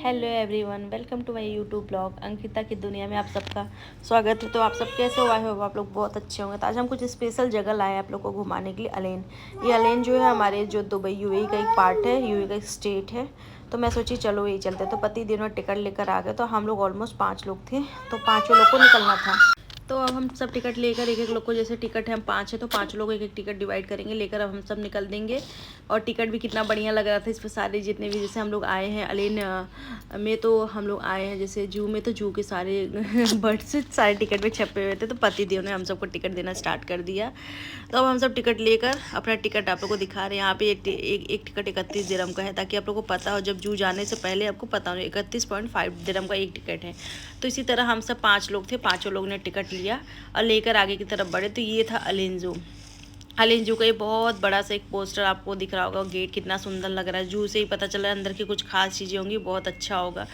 Hello everyone, welcome to my YouTube blog Ankita की दुनिया में आप सबका स्वागत है। तो आप सब कैसे हो? आए हो आप लोग बहुत अच्छे होंगे। तो आज हम कुछ स्पेशल जगह लाए हैं आप लोग को घुमाने के लिए। अलेन, ये अलेन जो है हमारे जो दुबई यूएई का एक पार्ट है, यूएई का एक स्टेट है। तो मैं सोची चलो यही चलते। तो पति दिनों टिकट लेकर आ गए। तो हम लोग ऑलमोस्ट 5 लोग थे, तो 5 लोग को निकलना था। तो अब हम सब टिकट लेकर एक एक लोग को, जैसे टिकट है हम 5 है तो 5 लोग एक एक टिकट डिवाइड करेंगे लेकर अब हम सब निकल देंगे। और टिकट भी कितना बढ़िया लग रहा था इस पर सारे जितने भी, जैसे हम लोग आए हैं अलेन में, तो हम लोग आए हैं जैसे जू में, तो जू के सारे बर्ड्स सारे टिकट में छपे हुए थे। तो पति देव ने हम सबको टिकट देना स्टार्ट कर दिया। तो अब हम सब टिकट लेकर अपना टिकट आप लोग को दिखा रहे हैं। यहाँ पे एक टिकट 31 दिरहम का है, ताकि आप लोग को पता हो, जब जू जाने से पहले आपको पता हो 31.5 दिरहम का एक टिकट है। तो इसी तरह हम सब 5 लोग थे, 5 लोग ने टिकट लिया और लेकर आगे की तरफ बढ़े। तो ये था अलेन जू। अलेन जू का ये बहुत बड़ा सा एक पोस्टर आपको दिख रहा होगा। गेट कितना सुंदर लग रहा है, जू से ही पता चल रहा है अंदर की कुछ खास चीज़ें होंगी, बहुत अच्छा होगा।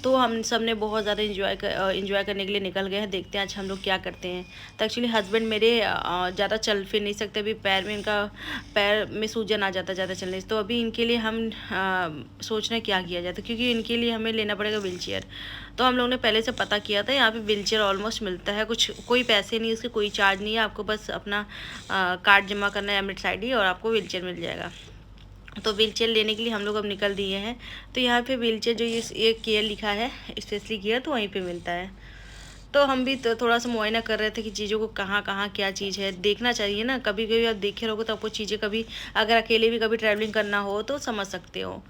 तो हम सब ने बहुत ज़्यादा इन्जॉय करने के लिए निकल गए हैं। देखते हैं आज हम लोग क्या करते हैं। तो एक्चुअली हस्बैंड मेरे ज़्यादा चल फिर नहीं सकते, अभी पैर में सूजन आ जाता ज़्यादा चलने से। तो अभी इनके लिए हम सोच रहे हैं क्या किया जाए, तो क्योंकि इनके लिए हमें लेना पड़ेगा व्हील चेयर। तो हम लोगों ने पहले से पता किया था, यहाँ पे व्हील चेयर ऑलमोस्ट मिलता है, कोई पैसे नहीं, उसके कोई चार्ज नहीं है। आपको बस अपना कार्ड जमा करना है, एमिरेट्स आईडी, और आपको व्हील चेयर मिल जाएगा। तो व्हील चेयर लेने के लिए हम लोग अब निकल दिए हैं। तो यहाँ पे व्हील चेयर जो ये केयर लिखा है, स्पेशली केयर, तो वहीं पे मिलता है। तो हम भी तो थोड़ा सा मुआयना कर रहे थे कि चीज़ों को कहाँ कहाँ क्या चीज़ है, देखना चाहिए ना। कभी कभी आप देखे रहोगे तो आपको चीज़ें, कभी अगर अकेले भी कभी ट्रैवलिंग करना हो तो समझ सकते हो।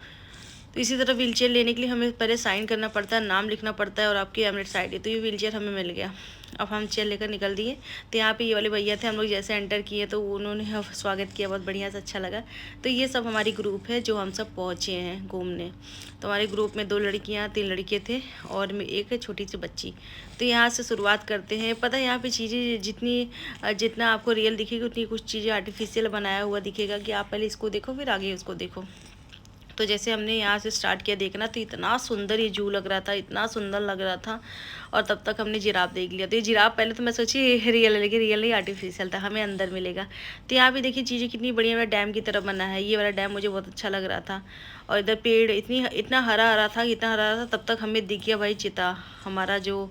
तो इसी तरह व्हील चेयर लेने के लिए हमें पहले साइन करना पड़ता है, नाम लिखना पड़ता है और आपकी एमिरेट्स आईडी। तो ये व्हील चेयर हमें मिल गया। अब हम चेयर लेकर निकल दिए। तो यहाँ पे ये वाले भैया थे, हम लोग जैसे एंटर किए तो उन्होंने स्वागत किया, बहुत बढ़िया से अच्छा लगा। तो ये सब हमारी ग्रुप है जो हम सब पहुँचे हैं घूमने। तो हमारे ग्रुप में 2 लड़कियाँ 3 लड़के थे और एक छोटी सी बच्ची। तो यहाँ से शुरुआत करते हैं। पता है यहाँ पे चीज़ें जितना आपको रियल दिखेगी उतनी कुछ चीज़ें आर्टिफिशियल बनाया हुआ दिखेगा, कि आप पहले इसको देखो फिर आगे उसको देखो। तो जैसे हमने यहाँ से स्टार्ट किया देखना, तो इतना सुंदर ये जू लग रहा था, इतना सुंदर लग रहा था। और तब तक हमने जिराफ देख लिया। तो ये जिराफ पहले तो मैं सोची रियल है, लेकिन रियल नहीं, आर्टिफिशियल था, हमें अंदर मिलेगा। तो यहाँ भी देखिए चीज़ें कितनी बढ़िया वाला डैम की तरफ बना है। ये वाला डैम मुझे बहुत अच्छा लग रहा था। और इधर पेड़ इतना हरा हरा था, इतना हरा हरा था। तब तक हमें दिख गया भाई चीता, हमारा जो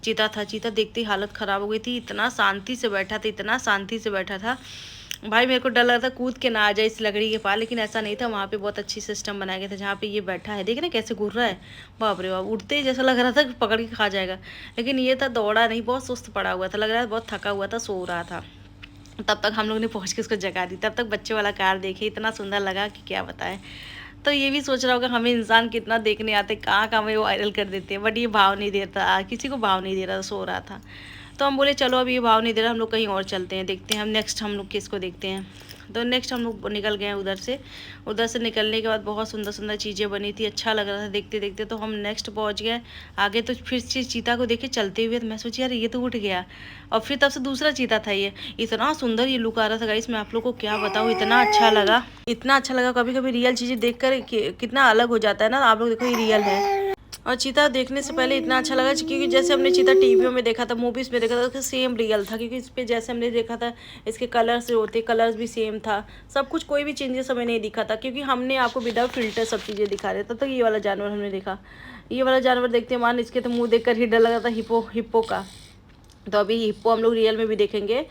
चीता था। चीता देखते ही हालत ख़राब हो गई थी, इतना शांति से बैठा था, इतना शांति से बैठा था भाई। मेरे को डर लग रहा था कूद के ना आ जाए इस लकड़ी के पास, लेकिन ऐसा नहीं था। वहाँ पे बहुत अच्छी सिस्टम बनाया गया था। जहाँ पे ये बैठा है, देख रहे कैसे घूर रहा है, बाप रे बाप, उड़ते ही जैसा लग रहा था कि पकड़ के खा जाएगा। लेकिन ये था दौड़ा नहीं, बहुत सुस्त पड़ा हुआ था, लग रहा था बहुत थका हुआ था, सो रहा था। तब तक हम लोग ने पहुँच के उसको जगा दी। तब तक बच्चे वाला कार देखे, इतना सुंदर लगा कि क्या बताएं। तो ये भी सोच रहा होगा हमें इंसान कितना देखने आते, कहाँ कहाँ में वो वायरल कर देते हैं। बट ये भाव नहीं देता, किसी को भाव नहीं दे रहा, सो रहा था। तो हम बोले चलो अब ये भाव नहीं दे रहा, हम लोग कहीं और चलते हैं, देखते हैं हम नेक्स्ट हम लोग किसको देखते हैं। तो नेक्स्ट हम लोग निकल गए उधर से निकलने के बाद बहुत सुंदर सुंदर चीज़ें बनी थी, अच्छा लग रहा था देखते देखते। तो हम नेक्स्ट पहुंच गए आगे। तो फिर से चीता को देखे चलते हुए, तो मैं सोची यार ये तो उठ गया। और फिर तब से दूसरा चीता था। ये इतना सुंदर ये लुक आ रहा था गाइस, मैं आप लोग को क्या बताऊँ, इतना अच्छा लगा, इतना अच्छा लगा। कभी कभी रियल चीज़ें देख कर कितना अलग हो जाता है ना। आप लोग देखो ये रियल है। और चीता देखने से पहले इतना अच्छा लगा, क्योंकि जैसे हमने चीता टीवियों में देखा था, मूवीज़ में देखा था, उसका सेम रियल था। क्योंकि इस पर जैसे हमने देखा था, इसके कलर्स जो होते, कलर्स भी सेम था, सब कुछ, कोई भी चेंजेस हमें नहीं दिखा था। क्योंकि हमने आपको विदाउट फिल्टर सब चीज़ें दिखा रहे थे। तो ये वाला जानवर हमने देखा, ये वाला जानवर देखते मान इसके तो मुँह देख कर ही डर लगा था, हिप्पो का। तो अभी हिप्पो हम लोग रियल में भी देखेंगे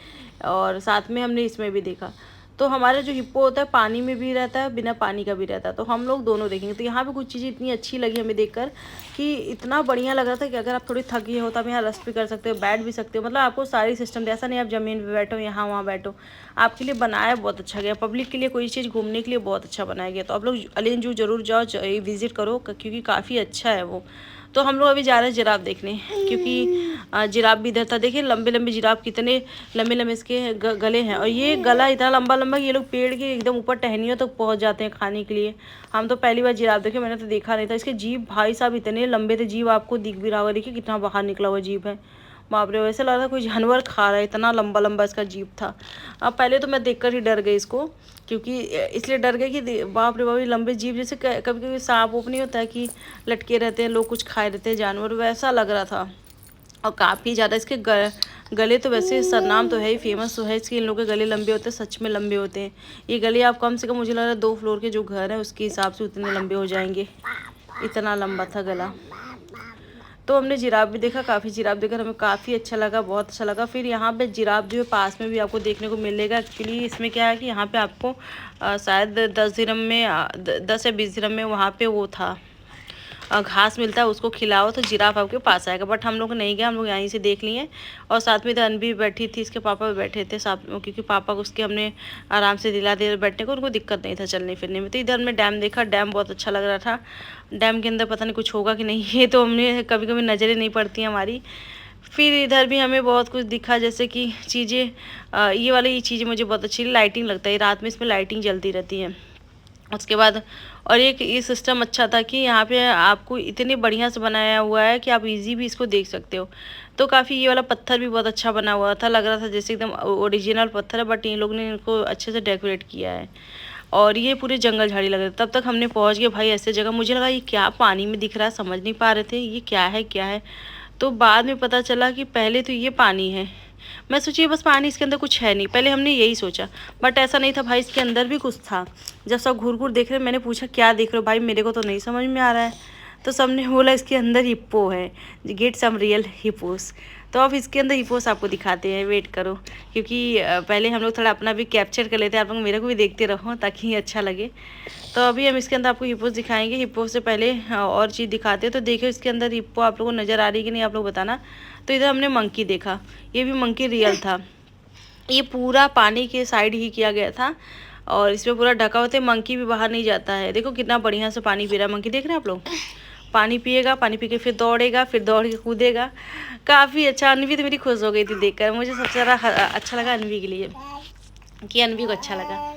और साथ में हमने इसमें भी देखा। तो हमारा जो हिप्पो होता है पानी में भी रहता है, बिना पानी का भी रहता है। तो हम लोग दोनों देखेंगे। तो यहाँ पे कुछ चीज़ें इतनी अच्छी लगी हमें देखकर कि इतना बढ़िया लग रहा था कि अगर आप थोड़ी थक गए हो तो आप यहाँ रेस्ट भी कर सकते हो, बैठ भी सकते हो। मतलब आपको सारी सिस्टम, ऐसा नहीं आप ज़मीन पे बैठो, यहाँ वहाँ बैठो, आपके लिए बनाया बहुत अच्छा गया। पब्लिक के लिए कोई चीज़ घूमने के लिए बहुत अच्छा बनाया गया। तो आप लोग अलेन जू जरूर जाओ, विज़िट करो, क्योंकि काफ़ी अच्छा है वो। तो हम लोग अभी जा रहे हैं जिराफ देखने, क्योंकि जिराफ भी इधर था। देखिए लंबे लंबे जिराफ, कितने लंबे लंबे इसके गले हैं। और ये गला इतना लंबा लंबा, ये लोग पेड़ के एकदम ऊपर टहनियों तक पहुंच जाते हैं खाने के लिए। हम तो पहली बार जिराफ देखे, मैंने तो देखा नहीं था। इसके जीभ भाई साहब इतने लंबे थे, जीभ आपको दिख भी रहा होगा, देखिए कितना बाहर निकला हुआ जीभ है, बाप रे। वैसे लग रहा था कोई जानवर खा रहा है, इतना लंबा लंबा इसका जीभ था। अब पहले तो मैं देखकर ही डर गई इसको, क्योंकि इसलिए डर गई कि बाप रे बाप, लंबे जीभ, जैसे कभी कभी सांप ऊप नहीं होता है कि लटके रहते हैं, लोग कुछ खाए रहते हैं जानवर, वैसा लग रहा था। और काफ़ी ज़्यादा इसके गले तो वैसे सरनाम तो है ही, फेमस तो है इसके, इन लोगों के गले लंबे होते हैं, सच में लंबे होते हैं। ये गले आप कम से कम, मुझे लग रहा है 2 फ्लोर के जो घर है उसके हिसाब से उतने लंबे हो जाएंगे। इतना लंबा था गला। तो हमने जिराफ भी देखा, काफ़ी जिराफ देखकर हमें काफ़ी अच्छा लगा, बहुत अच्छा लगा। फिर यहाँ पे जिराफ जो है पास में भी आपको देखने को मिलेगा। एक्चुअली इसमें क्या है कि यहाँ पे आपको शायद 10 दिरहम में 10 या 20 दिरहम में वहाँ पे वो था घास मिलता है, उसको खिलाओ तो जिराफ आपके पास आएगा। बट हम लोग नहीं गए, हम लोग यहीं से देख लिए। और साथ में अनवी बैठी थी, इसके पापा भी बैठे थे साथ में, क्योंकि पापा को उसके हमने आराम से दिला दिया बैठने को, उनको दिक्कत नहीं था चलने फिरने में। तो इधर हमने डैम देखा, डैम बहुत अच्छा लग रहा था। डैम के अंदर पता नहीं कुछ होगा कि नहीं, ये तो हमने कभी कभी नज़रें नहीं पड़ती हमारी। फिर इधर भी हमें बहुत कुछ दिखा, जैसे कि चीज़ें ये वाली ये चीज़ें मुझे बहुत अच्छी लाइटिंग लगता है, रात में इसमें लाइटिंग जलती रहती है। उसके बाद और एक ये सिस्टम अच्छा था कि यहाँ पे आपको इतने बढ़िया से बनाया हुआ है कि आप इजी भी इसको देख सकते हो। तो काफ़ी ये वाला पत्थर भी बहुत अच्छा बना हुआ था, लग रहा था जैसे एकदम ओरिजिनल पत्थर है, बट इन लोग ने इनको अच्छे से डेकोरेट किया है। और ये पूरे जंगल झाड़ी लग रहे थे। तब तक हमने पहुँच गए भाई ऐसे जगह, मुझे लगा ये क्या पानी में दिख रहा है, समझ नहीं पा रहे थे ये क्या है क्या है। तो बाद में पता चला कि पहले तो ये पानी है। मैं सोची बस पानी, इसके अंदर कुछ है नहीं, पहले हमने यही सोचा। बट ऐसा नहीं था भाई, इसके अंदर भी कुछ था। जब सब घूर घूर देख रहे, मैंने पूछा क्या देख रहे हो भाई, मेरे को तो नहीं समझ में आ रहा है। तो सबने बोला इसके अंदर हिप्पो है, गेट सम रियल हिप्पोस। तो अब इसके अंदर हिप्पोस आपको दिखाते हैं, वेट करो। क्योंकि पहले हम लोग थोड़ा अपना भी कैप्चर कर लेते हैं, आप लोग मेरे को भी देखते रहो ताकि अच्छा लगे। तो अभी हम इसके अंदर आपको हिप्पोस दिखाएंगे। हिप्पो से पहले और चीज़ दिखाते हैं। तो देखिए इसके अंदर हिप्पो आप लोगों को नज़र आ रही है कि नहीं, आप लोग बताना। तो इधर हमने मंकी देखा, ये भी मंकी रियल था। ये पूरा पानी के साइड ही किया गया था और इसमें पूरा ढका होता है, मंकी भी बाहर नहीं जाता है। देखो कितना बढ़िया से पानी पी रहा है मंकी, देख रहे हैं आप लोग। पानी पिएगा, पानी पी के फिर दौड़ेगा, फिर दौड़ के कूदेगा। काफ़ी अच्छा। अनवी तो मेरी खुश हो गई थी देखकर, मुझे सबसे ज़्यादा अच्छा लगा अनवी के लिए, कि अनवी को अच्छा लगा।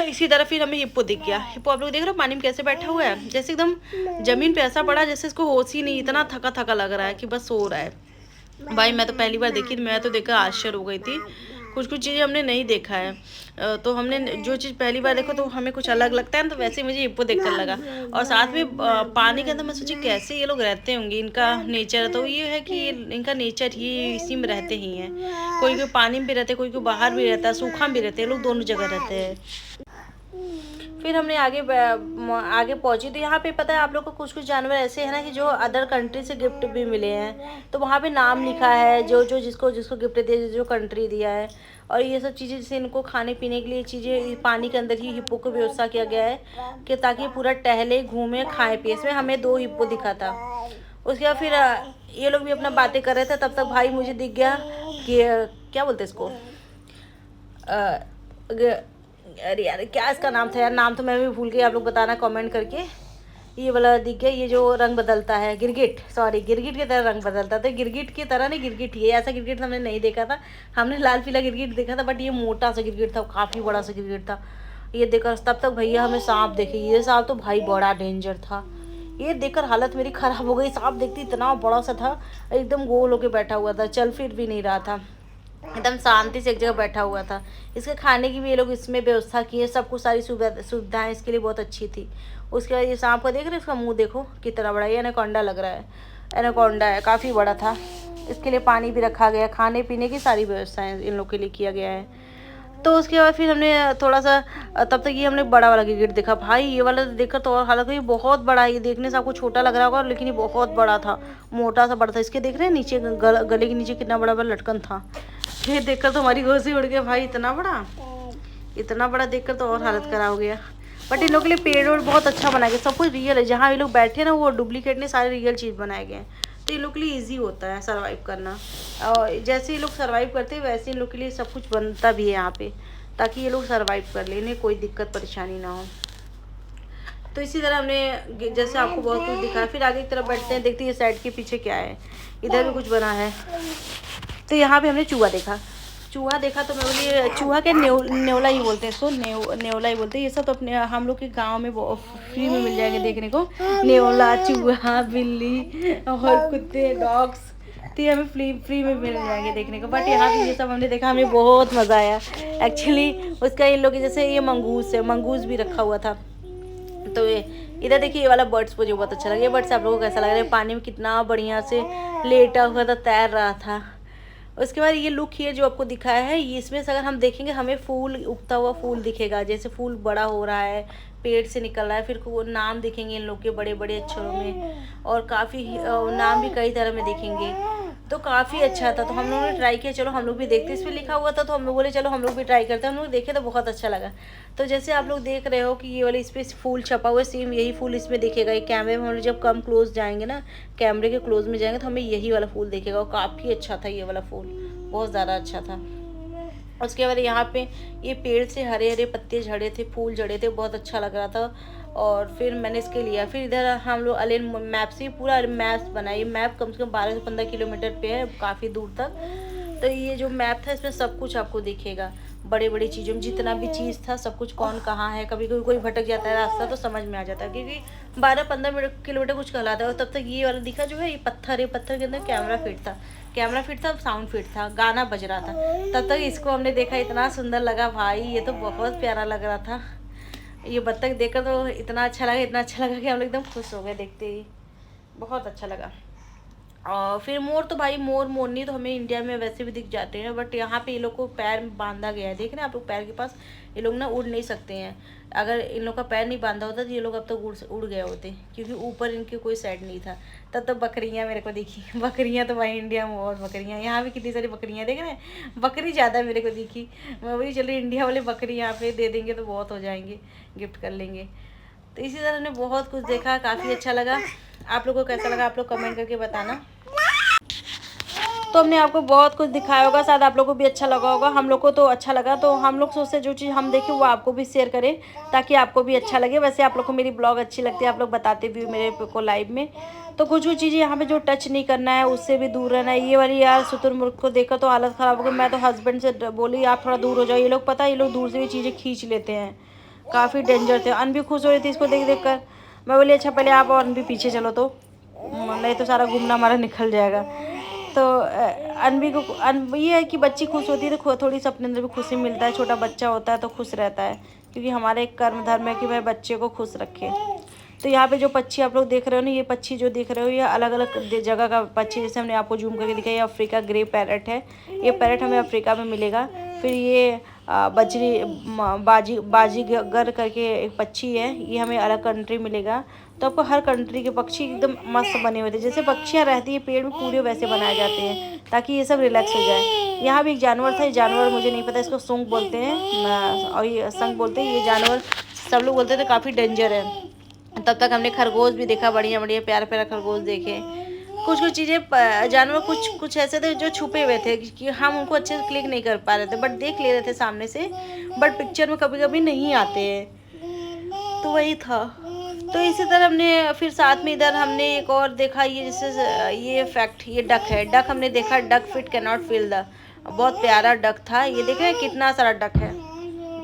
इसी तरह फिर हमें हिप्पो दिख गया। हिप्पो आप लोग देख रहे हो पानी में कैसे बैठा हुआ है, जैसे एकदम जमीन पे ऐसा पड़ा जैसे इसको होश ही नहीं, इतना थका थका लग रहा है कि बस सो रहा है। भाई मैं तो पहली बार देखी, मैं तो देखकर आश्चर्य हो गई थी। कुछ कुछ चीज़ें हमने नहीं देखा है, तो हमने जो चीज़ पहली बार देखो तो हमें कुछ अलग लगता है ना, तो वैसे ही मुझे हिप्पो देखकर लगा। और साथ में पानी के अंदर मैं सोची कैसे ये लोग रहते होंगे, इनका नेचर तो ये है कि इनका नेचर ही इसी में रहते ही हैं। कोई कोई पानी में भी रहते, कोई कोई बाहर भी रहता है, सूखा भी रहते हैं, लोग दोनों जगह रहते हैं। फिर हमने आगे पहुंची। तो यहाँ पे पता है आप लोग को कुछ कुछ जानवर ऐसे हैं ना कि जो अदर कंट्री से गिफ्ट भी मिले हैं, तो वहाँ पे नाम लिखा है जो जो जिसको जिसको गिफ्ट दिया, जो कंट्री दिया है। और ये सब चीज़ें जैसे इनको खाने पीने के लिए चीज़ें पानी के अंदर ही हिप्पो को व्यवस्था किया गया है कि ताकि पूरा टहले घूमे खाए पिए। इसमें हमें 2 हिप्पो दिखा था। उसके बाद फिर ये लोग भी अपना बातें कर रहे थे, तब तक भाई मुझे दिख गया कि क्या बोलते इसको, अरे यार क्या इसका नाम था यार, नाम तो मैं भी भूल गई, आप लोग बताना कमेंट करके। ये वाला दिख गया, ये जो रंग बदलता है, गिरगिट, सॉरी गिरगिट की तरह रंग बदलता था। गिरगिट की तरह नहीं, गिरगिट ही है, ऐसा गिरगिट हमने नहीं देखा था। हमने लाल पीला गिरगिट देखा था, बट ये मोटा सा गिरगिट था, काफ़ी बड़ा सा गिरगिट था। ये देखकर तब तक भैया हमें सांप देखे, ये सांप तो भाई बड़ा डेंजर था। ये देखकर हालत मेरी ख़राब हो गई। सांप देखती इतना बड़ा सा था, एकदम गोल होके बैठा हुआ था, चल फिर भी नहीं रहा था, एकदम शांति से एक जगह बैठा हुआ था। इसके खाने की भी ये लोग इसमें व्यवस्था की है, सब कुछ सारी सुविधाएं इसके लिए बहुत अच्छी थी। उसके बाद ये सांप को देख रहे हैं, इसका मुंह देखो कितना बड़ा, ये एनाकोंडा लग रहा है, एनाकोंडा है, काफ़ी बड़ा था। इसके लिए पानी भी रखा गया, खाने पीने की सारी व्यवस्थाएं इन लोग के लिए किया गया है। तो उसके बाद फिर हमने थोड़ा सा, तब तक ये हमने बड़ा वाला गिरगिट देखा। भाई ये वाला देखकर तो और हालांकि ये बहुत बड़ा है, ये देखने से आपको छोटा लग रहा होगा लेकिन ये बहुत बड़ा था, मोटा सा बड़ा था। इसके देख रहे हैं नीचे गले के नीचे कितना बड़ा बड़ा लटकन था। ये देखकर तो हमारी घोंसी उड़ गया भाई, इतना बड़ा देखकर तो और हालत खराब हो गया। बट इन लोग के लिए पेड़ वेड़ बहुत अच्छा बनाया गया, सब कुछ रियल है। जहाँ ये लोग बैठे ना वो डुप्लीकेट नहीं, सारे रियल चीज़ बनाए गए हैं। तो इन लोग के लिए ईजी होता है सर्वाइव करना, और जैसे ये लोग सर्वाइव करते हैं वैसे इन लोग के लिए सब कुछ बनता भी है यहाँ पे, ताकि ये लोग सर्वाइव कर लें, इन्हें कोई दिक्कत परेशानी ना हो। तो इसी तरह हमने जैसे आपको बहुत कुछ दिखाया। फिर आगे की तरफ बैठते हैं, देखते हैं साइड के पीछे क्या है, इधर भी कुछ बना है। तो यहाँ पे हमने चूहा देखा तो मैं बोली चूहा के नेवला ही बोलते हैं इसको, नेवला ही बोलते हैं। ये सब तो अपने हम लोग के गांव में फ्री में मिल जाएंगे देखने को, नेवला, चूहा, बिल्ली और कुत्ते, डॉग्स, तो ये हमें फ्री में मिल जाएंगे देखने को। बट यहाँ पे ये सब हमने देखा, हमें बहुत मज़ा आया एक्चुअली। उसका इन लोग जैसे ये मंगूस भी रखा हुआ था। तो ये इधर देखिए, ये वाला बर्ड्स मुझे बहुत अच्छा लगा। ये बर्ड्स आप लोगों को कैसा लग रहा है, पानी में कितना बढ़िया से लेटा हुआ था, तैर रहा था। उसके बाद ये लुक ये जो आपको दिखाया है, ये इसमें से अगर हम देखेंगे हमें फूल, उगता हुआ फूल दिखेगा, जैसे फूल बड़ा हो रहा है, पेड़ से निकल रहा है, फिर वो नाम दिखेंगे इन लोग के बड़े बड़े अक्षरों में, और काफ़ी नाम भी कई तरह में दिखेंगे। तो काफ़ी अच्छा था, तो हम लोगों ने ट्राई किया, चलो हम लोग भी देखते, इस पर लिखा हुआ था तो हम लोग बोले चलो हम लोग भी ट्राई करते हैं। हम लोग देखे तो बहुत अच्छा लगा। तो जैसे आप लोग देख रहे हो कि ये वाले इस पर फूल छपा हुआ है, सेम यही फूल इसमें दिखेगा। ये कैमरे में हम लोग जब कम क्लोज जाएंगे ना, कैमरे के क्लोज में जाएंगे तो हमें यही वाला फूल दिखेगा, और काफ़ी अच्छा था ये वाला फूल, बहुत ज़्यादा अच्छा था। उसके बाद यहाँ पे ये पेड़ से हरे हरे पत्ते झड़े थे, फूल झड़े थे, बहुत अच्छा लग रहा था। और फिर मैंने इसके लिया, फिर इधर हम लोग अलेन मैप से पूरा मैप बनाई। मैप कम से कम 12 से 15 किलोमीटर पे है, काफ़ी दूर तक। तो ये जो मैप था इसमें सब कुछ आपको दिखेगा, बड़े बड़ी चीज़ों में जितना भी चीज़ था सब कुछ, कौन कहाँ है। कभी कभी कोई भटक जाता है रास्ता तो समझ में आ जाता है, क्योंकि 12-15 किलोमीटर कुछ कहलाता है। और तब तक ये वाला दिखा जो है, ये पत्थर है, पत्थर के अंदर कैमरा फिट था, कैमरा फिट था, साउंड फिट था, गाना बज रहा था। तब तक इसको हमने देखा, इतना सुंदर लगा भाई, ये तो बहुत प्यारा लग रहा था। ये बत्तख देखकर तो इतना अच्छा लगा, इतना अच्छा लगा कि हम लोग एकदम खुश हो गए देखते ही, बहुत अच्छा लगा। और फिर मोर, तो भाई मोर मोरनी तो हमें इंडिया में वैसे भी दिख जाते हैं, बट यहाँ पे ये लोग को पैर बांधा गया है। देख रहे हैं आप लोग, पैर के पास ये लोग ना उड़ नहीं सकते हैं। अगर इन लोग का पैर नहीं बांधा होता तो ये लोग अब तक उड़ गए होते, क्योंकि ऊपर इनके कोई साइड नहीं था। तब तो बकरियाँ मेरे को दिखी, बकरियाँ तो भाई इंडिया में बहुत बकरियाँ, यहाँ भी कितनी सारी बकरियाँ देख रहे हैं, बकरी ज़्यादा मेरे को दिखी। मैं बोली चलो इंडिया वाले बकरी यहाँ पे दे देंगे तो बहुत हो जाएंगे, गिफ्ट कर लेंगे। तो इसी तरह हमने बहुत कुछ देखा, काफ़ी अच्छा लगा। आप लोग को कैसा लगा आप लोग कमेंट करके बताना। तो हमने आपको बहुत कुछ दिखाया होगा, शायद आप लोगों को भी अच्छा लगा होगा। हम लोग को तो अच्छा लगा, तो हम लोग सोचते जो चीज़ हम देखें वो आपको भी शेयर करें, ताकि आपको भी अच्छा लगे। वैसे आप लोग को मेरी ब्लॉग अच्छी लगती है, आप लोग बताते भी हो मेरे को लाइव में। तो कुछ कुछ चीज़ें यहाँ पे जो टच नहीं करना है, उससे भी दूर रहना है। ये वाली यार शुतुरमुर्ग को देखकर तो हालत ख़राब हो गई। मैं तो हस्बैंड से बोली आप थोड़ा दूर हो जाओ, ये लोग पता है ये लोग दूर से भी चीज़ें खींच लेते हैं, काफ़ी डेंजर थे। अन भी खुश हो रही थी इसको देख देख कर। मैं बोली अच्छा पहले आप और अन भी पीछे चलो, तो नहीं तो सारा घूमना हमारा निकल जाएगा। तो अनवी को ये है कि बच्ची खुश होती है तो थोड़ी सी अपने अंदर भी खुशी मिलता है। छोटा बच्चा होता है तो खुश रहता है, क्योंकि हमारे एक कर्म धर्म है कि वह बच्चे को खुश रखे। तो यहाँ पे जो पक्षी आप लोग देख रहे हो ना, ये पक्षी जो देख रहे हो ये अलग अलग जगह का पक्षी, जैसे हमने आपको जूम करके दिखाया, ये अफ्रीका ग्रे पैरट है। ये पैरट हमें अफ्रीका में मिलेगा। फिर ये बाजीगर करके एक पक्षी है, ये हमें अलग कंट्री मिलेगा। तो आपको हर कंट्री के पक्षी एकदम मस्त बने हुए थे, जैसे पक्षियाँ रहती है पेड़ में पूरे वैसे बनाए जाते हैं, ताकि ये सब रिलैक्स हो जाए। यहाँ भी एक जानवर था, ये जानवर मुझे नहीं पता, इसको सूंग बोलते हैं और ये संग बोलते हैं। ये जानवर सब लोग बोलते थे काफ़ी डेंजर है। तब तक हमने खरगोश भी देखा, बढ़िया बढ़िया प्यारा प्यारा खरगोश देखे। कुछ कुछ चीज़ें जानवर कुछ कुछ ऐसे थे जो छुपे हुए थे कि हम उनको अच्छे से क्लिक नहीं कर पा रहे थे, बट देख ले रहे थे सामने से, बट पिक्चर में कभी कभी नहीं आते हैं। तो वही था। तो इसी तरह हमने फिर साथ में इधर हमने एक और देखा, ये जैसे ये फैक्ट, ये डक है। डक हमने देखा, duck fit can not feel the, बहुत प्यारा डक था। ये देख रहे हैं कितना सारा डक है,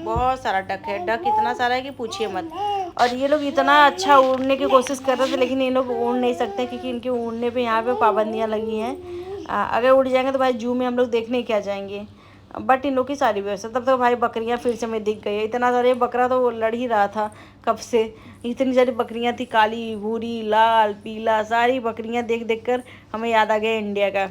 बहुत सारा डक है। डक इतना सारा है कि पूछिए मत। और ये लोग इतना अच्छा उड़ने की कोशिश कर रहे थे, लेकिन ये लोग उड़ नहीं सकते, क्योंकि इनके उड़ने पे यहाँ पे पाबंदियाँ लगी हैं। अगर उड़ जाएंगे तो भाई जू में हम लोग देखने क्या जाएंगे, बट इन लोग की सारी व्यवस्था। तब तो भाई बकरियां फिर से हमें दिख गई है, इतना सारे बकरा तो वो लड़ ही रहा था कब से। इतनी सारी बकरियां थी, काली भूरी लाल पीला, सारी बकरियां देख देख कर हमें याद आ गया इंडिया का,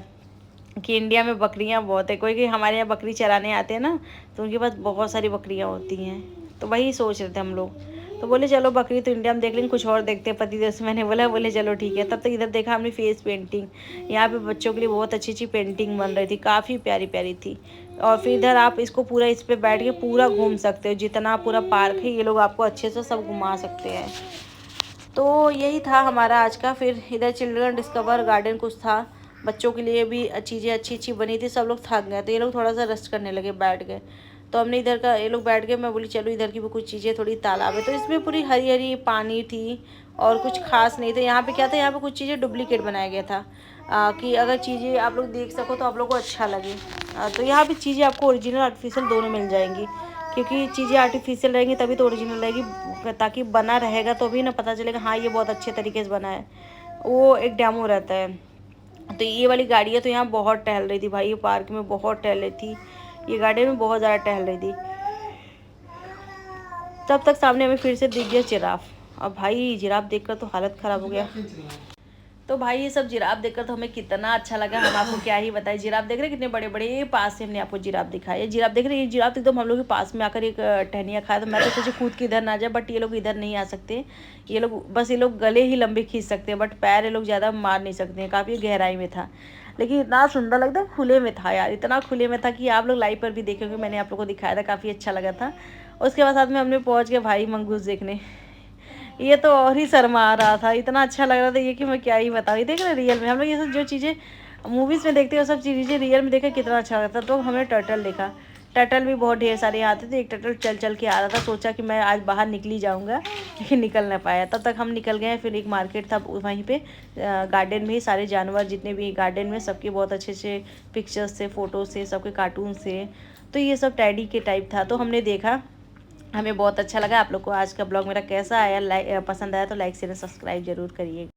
कि इंडिया में बकरियां बहुत है। कोई कि हमारे यहाँ बकरी चराने आते हैं ना, तो उनके पास बहुत सारी बकरियां होती हैं। तो वही सोच रहे थे हम लोग, तो बोले चलो बकरी तो इंडिया में देख लेंगे, कुछ और देखते हैं पतिदेव से। मैंने बोला, बोले चलो ठीक है। तब तक इधर देखा हमने फेस पेंटिंग, यहाँ पे बच्चों के लिए बहुत अच्छी अच्छी पेंटिंग बन रही थी, काफ़ी प्यारी प्यारी थी। और फिर इधर आप इसको पूरा इस पर बैठ के पूरा घूम सकते हो, जितना पूरा पार्क है ये लोग आपको अच्छे से सब घुमा सकते हैं। तो यही था हमारा आज का। फिर इधर चिल्ड्रन डिस्कवर गार्डन कुछ था, बच्चों के लिए भी चीज़ें अच्छी अच्छी बनी थी। सब लोग थक गए तो ये लोग थोड़ा सा रेस्ट करने लगे, बैठ गए। तो हमने इधर का, ये लोग बैठ गए, मैं बोली चलो इधर की भी कुछ चीज़ें, थोड़ी तालाब है तो इसमें पूरी हरी हरी पानी थी और कुछ खास नहीं था। यहाँ पे क्या था, यहाँ पे कुछ चीज़ें डुप्लीकेट बनाया गया था, कि अगर चीज़ें आप लोग देख सको तो आप लोग को अच्छा लगे। तो यहाँ पे चीज़ें आपको ओरिजिनल आर्टिफिशियल दोनों मिल जाएंगी, क्योंकि चीज़ें आर्टिफिशियल रहेंगी तभी तो ओरिजिनल रहेगी, ताकि बना रहेगा तो भी ना पता चलेगा हाँ ये बहुत अच्छे तरीके से बना है, वो एक डेमो रहता है। तो ये वाली गाड़ियाँ तो यहाँ बहुत टहल रही थी भाई, ये पार्क में बहुत टहल रही थी, ये गार्डन में बहुत ज़्यादा टहल रही थी। तब तक सामने हमें फिर से दिख गया जिराफ। अब भाई जिराफ देखकर तो हालत ख़राब हो गया। तो भाई ये सब जिराफ देखकर तो हमें कितना अच्छा लगा, हम आपको क्या ही बताएं। जिराफ देख रहे हैं कितने बड़े बड़े, ये पास से हमने आपको जिराफ दिखाया। ये जिराफ देख रहे हैं, ये जिराफ एकदम हम लोग के पास में आकर एक टहनिया खाया। तो मैं तो सोचे कूद के इधर ना जाए, बट ये लोग इधर नहीं आ सकते। ये लोग बस, ये लोग गले ही लंबे खींच सकते हैं, बट पैर ये लोग ज़्यादा मार नहीं सकते हैं। काफ़ी गहराई में था, लेकिन इतना सुंदर लगता है, खुले में था यार, इतना खुले में था कि आप लोग लाइव पर भी देखे, मैंने आप लोग को दिखाया था, काफ़ी अच्छा लगा था। उसके बाद साथ में हमने पहुँच गए भाई मंगूस देखने। ये तो और ही शर्मा रहा था, इतना अच्छा लग रहा था ये कि मैं क्या ही बताऊँ। ये देख रहे रियल में हम लोग ये सब जो चीज़ें मूवीज़ में देखते हैं, वो सब चीज़ें रियल में देखा कितना अच्छा लगता। तो हमने टर्टल देखा, टर्टल भी बहुत ढेर सारे आते थे। एक टर्टल चल चल के आ रहा था, सोचा कि मैं आज बाहर निकली जाऊंगा, लेकिन निकल ना पाया। तब तक हम निकल गए। फिर एक मार्केट था वहीं पे, गार्डन में ही सारे जानवर जितने भी गार्डन में, सबके बहुत अच्छे अच्छे पिक्चर्स थे, फोटोज थे, सबके कार्टून थे। तो ये सब टैडी के टाइप था, तो हमने देखा, हमें बहुत अच्छा लगा। आप लोग को आज का ब्लॉग मेरा कैसा आया, पसंद आया तो लाइक शेयर सब्सक्राइब जरूर करिए।